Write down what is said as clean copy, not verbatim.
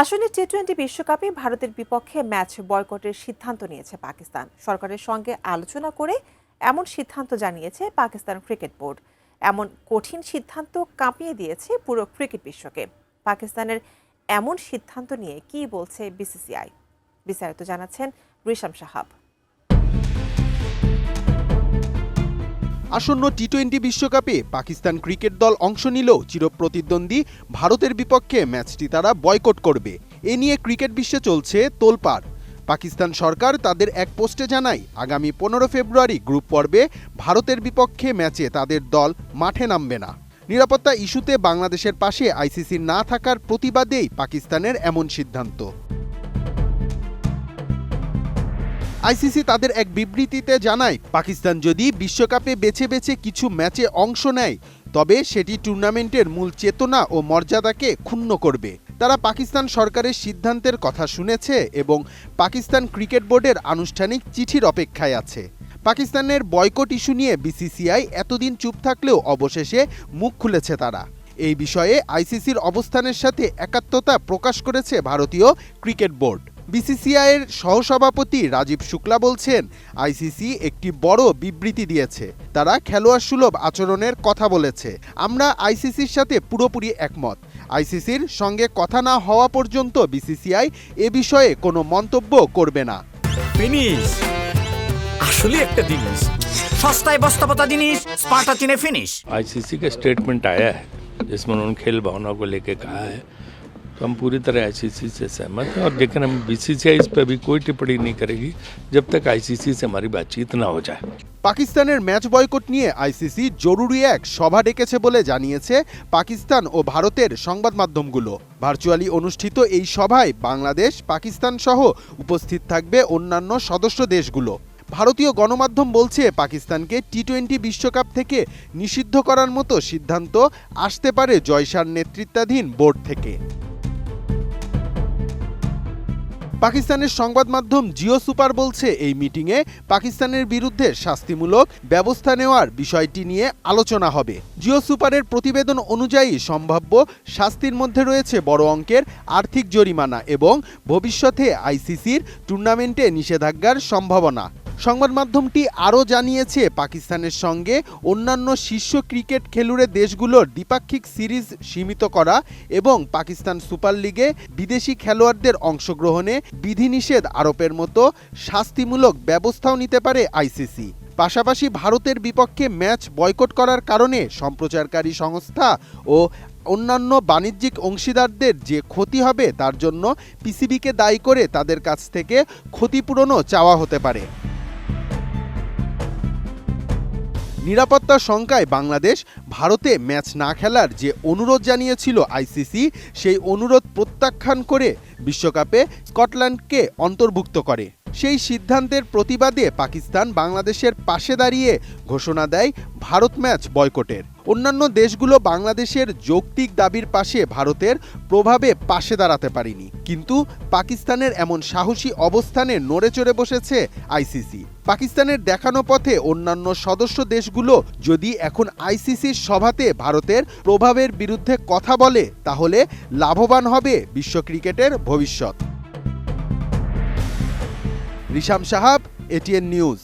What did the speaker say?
আসলে টি-20 বিশ্বকাপে ভারতের বিপক্ষে ম্যাচ বয়কটের সিদ্ধান্ত নিয়েছে পাকিস্তান। সরকারের সঙ্গে আলোচনা করে এমন সিদ্ধান্ত জানিয়েছে পাকিস্তান ক্রিকেট বোর্ড। এমন কঠিন সিদ্ধান্ত কাঁপিয়ে দিয়েছে পুরো ক্রিকেট বিশ্বকে। পাকিস্তানের এমন সিদ্ধান্ত নিয়ে কি বলছে বিসিসিআই, বিস্তারিত জানাচ্ছেন রিশাম সাহাব। আসন্ন টি-20 বিশ্বকাপে পাকিস্তান ক্রিকেট দল অংশ নিলেও চিরপ্রতিদ্বন্দ্বী ভারতের বিপক্ষে ম্যাচটি তারা বয়কট করবে। এ নিয়ে ক্রিকেট বিশ্বে চলছে তোলপাড়। পাকিস্তান সরকার তাদের এক পোস্টে জানায়, আগামী 15 ফেব্রুয়ারি গ্রুপ পর্বে ভারতের বিপক্ষে ম্যাচে তাদের দল মাঠে নামবে না। নিরাপত্তা ইস্যুতে বাংলাদেশের পাশে আইসিসি না থাকার প্রতিবাদেই পাকিস্তানের এমন সিদ্ধান্ত। আইসিসি তাদের এক বিবৃতিতে জানায়, পাকিস্তান যদি বিশ্বকাপে বেছে বেছে কিছু ম্যাচে অংশ নেয় তবে সেটি টুর্নামেন্টের মূল চেতনা ও মর্যাদাকে ক্ষুণ্ণ করবে। তারা পাকিস্তান সরকারের সিদ্ধান্তের কথা শুনেছে এবং পাকিস্তান ক্রিকেট বোর্ডের আনুষ্ঠানিক চিঠির অপেক্ষায় আছে। পাকিস্তানের বয়কট ইস্যু নিয়ে বিসিসিআই এতদিন চুপ থাকলেও অবশেষে মুখ খুলেছে তারা। এই বিষয়ে আইসিসির অবস্থানের সাথে একাত্মতা প্রকাশ করেছে ভারতীয় ক্রিকেট বোর্ড। বিসিসিআইয়ের সহসভাপতি রাজীব শুক্লা বলছেন, আইসিসি একটি বড় বিবৃতি দিয়েছে। তারা খেলোয়াড় সুলভ আচরণের কথা বলেছে। আমরা আইসিসির সাথে পুরোপুরি একমত। আইসিসির সঙ্গে কথা না হওয়া পর্যন্ত বিসিসিআই এ বিষয়ে কোনো মন্তব্য করবে না। ফিনিশ আসলে একটা জিনিস, সস্তায় বস্তাপতা জিনিস, স্পার্টা চিনে ফিনিশ। आईसीसी का स्टेटमेंट आया है जिसमें उन्होंने खेल भावना को लेकर कहा है, तो हम पूरी तरह आईसीसी से सहमत हैं। और लेकिन हम बीसीसीआई इस पर भी कोई टिप्पणी नहीं करेगी जब तक आईसीसी से हमारी बातचीत ना हो जाए। পাকিস্তানের ম্যাচ বয়কট নিয়ে আইসিসি জরুরি এক সভা ডেকেছে বলে জানিয়েছে পাকিস্তান ও ভারতের সংবাদ মাধ্যমগুলো। ভার্চুয়ালি অনুষ্ঠিত এই সভায় বাংলাদেশ, পাকিস্তান সহ উপস্থিত থাকবে অন্যান্য সদস্য দেশগুলো। ভারতীয় গণমাধ্যম বলছে, পাকিস্তানকে টি-20 বিশ্বকাপ থেকে নিষিদ্ধ করার মতো সিদ্ধান্ত আসতে পারে জয়শার নেতৃত্বাধীন বোর্ড থেকে। পাকিস্তানের সংবাদ মাধ্যম জিও সুপার বলছে, এই মিটিংয়ে পাকিস্তানের বিরুদ্ধে শাস্তিমূলক ব্যবস্থা নেওয়ার বিষয়টি নিয়ে আলোচনা হবে। জিও সুপারের প্রতিবেদন অনুযায়ী সম্ভাব্য শাস্তির মধ্যে রয়েছে বড় অঙ্কের আর্থিক জরিমানা এবং ভবিষ্যতে আইসিসির টুর্নামেন্টে নিষেধাজ্ঞার সম্ভাবনা। সংবাদ মাধ্যমটি আরও জানিয়েছে, পাকিস্তানের সঙ্গে অন্যান্য শীর্ষ ক্রিকেট খেলুড়ে দেশগুলোর দ্বিপাক্ষিক সিরিজ সীমিত করা এবং পাকিস্তান সুপার লিগে বিদেশি খেলোয়াড়দের অংশগ্রহণে বিধিনিষেধ আরোপের মতো শাস্তিমূলক ব্যবস্থাও নিতে পারে আইসিসি। পাশাপাশি ভারতের বিপক্ষে ম্যাচ বয়কট করার কারণে সম্প্রচারকারী সংস্থা ও অন্যান্য বাণিজ্যিক অংশীদারদের যে ক্ষতি হবে তার জন্য পিসিবিকে দায়ী করে তাদের কাছ থেকে ক্ষতিপূরণও চাওয়া হতে পারে। নিরাপত্তার শঙ্কায় বাংলাদেশ ভারতে ম্যাচ না খেলার যে অনুরোধ জানিয়েছিল আইসিসি, সেই অনুরোধ প্রত্যাখ্যান করে বিশ্বকাপে স্কটল্যান্ডকে অন্তর্ভুক্ত করে। সেই সিদ্ধান্তের প্রতিবাদে পাকিস্তান বাংলাদেশের পাশে দাঁড়িয়ে ঘোষণা দেয় ভারত ম্যাচ বয়কটের। অন্যান্য দেশগুলো বাংলাদেশের যৌক্তিক দাবির পাশে ভারতের প্রভাবে পাশে দাঁড়াতে পারেনি, কিন্তু পাকিস্তানের এমন সাহসী অবস্থানে নড়ে চড়ে বসেছে আইসিসি। পাকিস্তানের দেখানো পথে অন্যান্য সদস্য দেশগুলো যদি এখন আইসিসির সভাতে ভারতের প্রভাবের বিরুদ্ধে কথা বলে, তাহলে লাভবান হবে বিশ্ব ক্রিকেটের ভবিষ্যৎ। রিশাম সাহাব, এটিএন নিউজ।